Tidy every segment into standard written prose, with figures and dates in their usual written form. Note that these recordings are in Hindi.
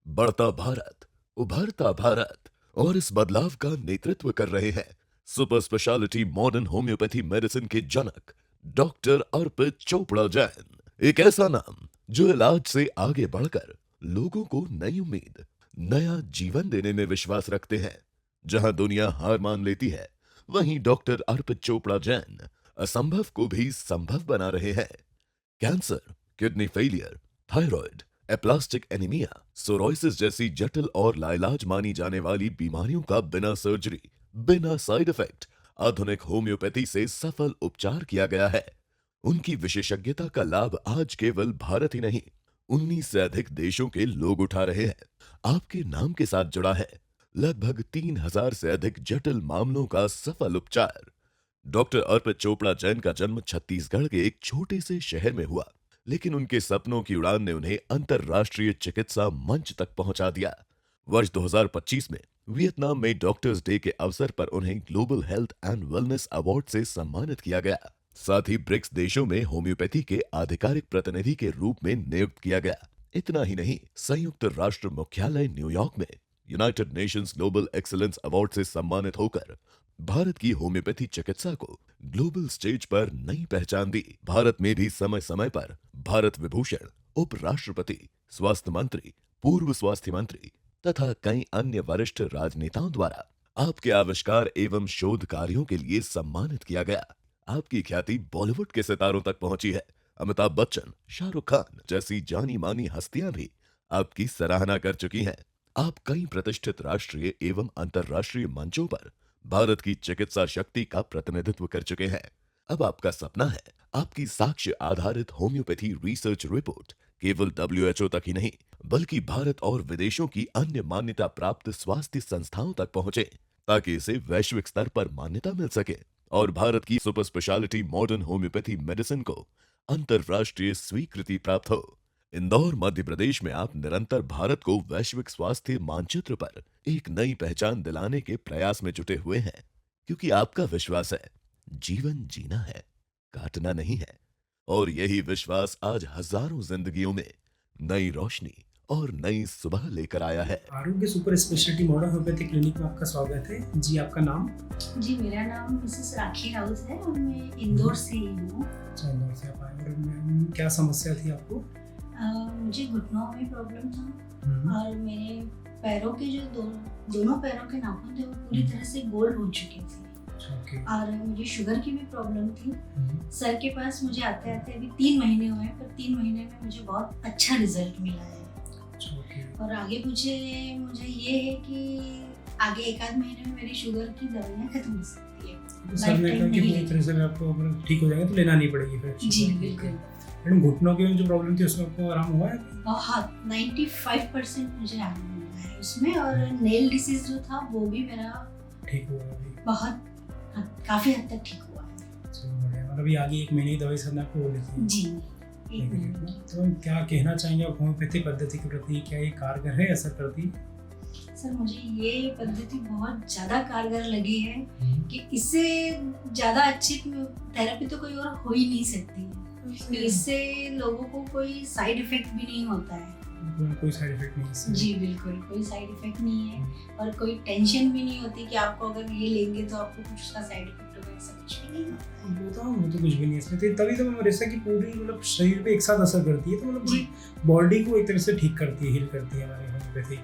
बढ़ता भारत, उभरता भारत और इस बदलाव का नेतृत्व कर रहे हैं super speciality modern homeopathy medicine के जनक डॉक्टर अर्पित चोपड़ा जैन। एक ऐसा नाम जो इलाज से आगे बढ़कर लोगों को नई उम्मीद, नया जीवन देने में विश्वास रखते हैं। जहां दुनिया हार मान लेती है, वहीं डॉक्टर अर्पित चोपड़ा जैन असंभव को भी संभव बना रहे हैं। Cancer, kidney failure, thyroid, aplastic anaemia, sorosis जैसी जटिल और लाइलाज मानी जाने वाली बीमारियों का बिना सर्जरी, बिना साइड इफेक्ट आधुनिक होम्योपैथी से सफल उपचार किया गया है। उनकी विशेषज्ञता का लाभ आज केवल भारत ही नहीं, 19 से अधिक देशों के लोग उठा रहे हैं। आपके नाम के साथ जुड़ा है लगभग 3000 से अधिक जटिल मामलों का सफल उपचार। डॉक्टर अर्पित चोपड़ा जैन का जन्म छत्तीसगढ़ के एक छोटे से शहर में हुआ, लेकिन उनके सपनों की उड़ान ने उन्हें अंतर्राष्ट्रीय चिकित्सा मंच तक पहुंचा दिया। वर्ष 2025 में वियतनाम में डॉक्टर्स डे के अवसर पर उन्हें global health and wellness award से सम्मानित किया गया। साथ ही ब्रिक्स देशों में होम्योपैथी के आधिकारिक प्रतिनिधि के रूप में नियुक्त किया गया। इतना ही नहीं, संयुक्त राष्ट्र मुख्यालय न्यूयॉर्क में United Nations global excellence award से सम्मानित होकर भारत की होम्योपैथी चिकित्सा को ग्लोबल स्टेज पर नई पहचान दी। भारत में भी समय समय पर भारत विभूषण, उपराष्ट्रपति, स्वास्थ्य मंत्री, पूर्व स्वास्थ्य मंत्री तथा कई अन्य वरिष्ठ राजनेताओं द्वारा आपके आविष्कार एवं शोध कार्यों के लिए सम्मानित किया गया। आपकी ख्याति बॉलीवुड के सितारों तक पहुंची है। अमिताभ बच्चन, शाहरुख खान जैसी जानी मानी हस्तियां भी आपकी सराहना कर चुकी हैं। आप कई प्रतिष्ठित राष्ट्रीय एवं अंतर्राष्ट्रीय मंचों पर भारत की चिकित्सा शक्ति का प्रतिनिधित्व कर चुके हैं। अब आपका सपना है आपकी साक्ष्य आधारित होम्योपैथी रिसर्च रिपोर्ट केवल WHO तक ही नहीं, बल्कि भारत और विदेशों की अन्य मान्यता प्राप्त स्वास्थ्य संस्थाओं तक पहुंचे, ताकि इसे वैश्विक स्तर पर मान्यता मिल सके और भारत की super speciality modern homeopathy medicine को अंतर्राष्ट्रीय स्वीकृति प्राप्त हो। इंदौर, मध्य प्रदेश में आप निरंतर भारत को वैश्विक स्वास्थ्य मानचित्र पर एक नई पहचान दिलाने के प्रयास में जुटे हुए हैं, क्योंकि आपका विश्वास है जीवन जीना है, काटना नहीं है। और यही विश्वास आज हजारों जिंदगियों में नई रोशनी और नई सुबह लेकर आया है। आरोग्य super speciality modern homeopathy clinic में आपका स्वागत है जी। आपका नाम? जी, मेरा नाम मिसेस राखी राउत है और मैं इंदौर से ही हूँ। अच्छा, इंदौर से आप आए। और मैम, क्या समस्या थी आपको? मुझे घुटनों में प्रॉब्लम था और मेरे पैरों के जो दोनों पैरों के नाखून थे वो पूरी तरह से गोल हो चुके थे। okay. और मुझे शुगर की भी प्रॉब्लम थी। सर के पास मुझे आते आते अभी 3 महीने हुए हैं, पर 3 महीने में मुझे बहुत अच्छा रिजल्ट मिला है। okay. और आगे मुझे ये है कि आगे 1-आध महीने में मेरी शुगर की दवाइयाँ खत्म हो सकती है। तो सर ने कहा कि पूरी तरह से आपको ठीक हो जाएगा तो लेना नहीं पड़ेगी फिर? जी बिल्कुल। मैडम, घुटनों की जो प्रॉब्लम थी उसमें आपको आराम हुआ है? बहुत 95% मुझे आराम हुआ है उसमें। और नेल डिसीज जो था वो भी मेरा ठीक हुआ अभी? बहुत काफी हद तक ठीक हुआ है। चलो बढ़िया। मतलब ये आगे 1 महीने की दवाई सर ने आपको बोली थी? जी, 1 महीने। तो क्या कहना चाहेंगे आप होम्योपैथी पद्धति के प्रति? क्या ये कारगर है, असर करती है? सर, मुझे ये पद्धति बहुत ज़्यादा कारगर लगी है कि इससे ज़्यादा अच्छी थेरेपी तो कोई और हो ही नहीं सकती है। इससे लोगों को कोई साइड इफेक्ट भी नहीं होता है। कोई साइड इफेक्ट नहीं है? जी बिल्कुल, कोई साइड इफेक्ट नहीं है। और कोई टेंशन भी नहीं होती कि आपको अगर ये लेंगे तो आपको कुछ उसका साइड इफेक्ट होगा, ऐसा कुछ भी नहीं होता। वो तो कुछ भी नहीं है इसमें। तभी तो जैसा कि पूरी मतलब शरीर पे एक साथ असर करती है, तो मतलब बॉडी को एक तरह से ठीक करती है, हील करती है हमारी होम्योपैथी।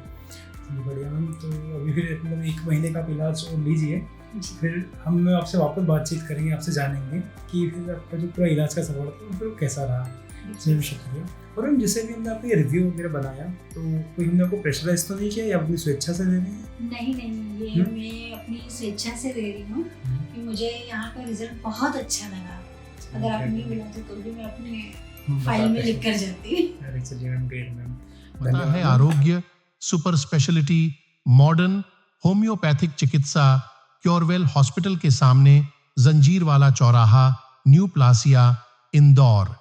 बढ़िया मैम। तो अभी फिर मतलब 1 महीने का इलाज और लीजिए, फिर हम आपसे वापस बातचीत करेंगे, आपसे जानेंगे कि फिर आपका जो पूरा इलाज का सफर था फिर कैसा रहा। जी शुक्रिया। और हम जैसे भी हमने आपको रिव्यू वगैरह बनाया, तो कोई हमने आपको प्रेशराइज तो नहीं किया या अपनी स्वेच्छा से दे रहे हैं? नहीं, ये मैं अपनी स्वेच्छा से दे रही हूँ कि मुझे यहाँ का रिजल्ट बहुत अच्छा लगा। अगर आप नहीं मिलाते तो भी मैं अपने फाइल में लिख कर जाती। अरे चलिए मैम, ग्रेट मैम। पता है आरोग्य सुपर स्पेशलिटी मॉडर्न होम्योपैथिक चिकित्सा क्योरवेल हॉस्पिटल के सामने, जंजीरवाला चौराहा, न्यू प्लासिया, इंदौर।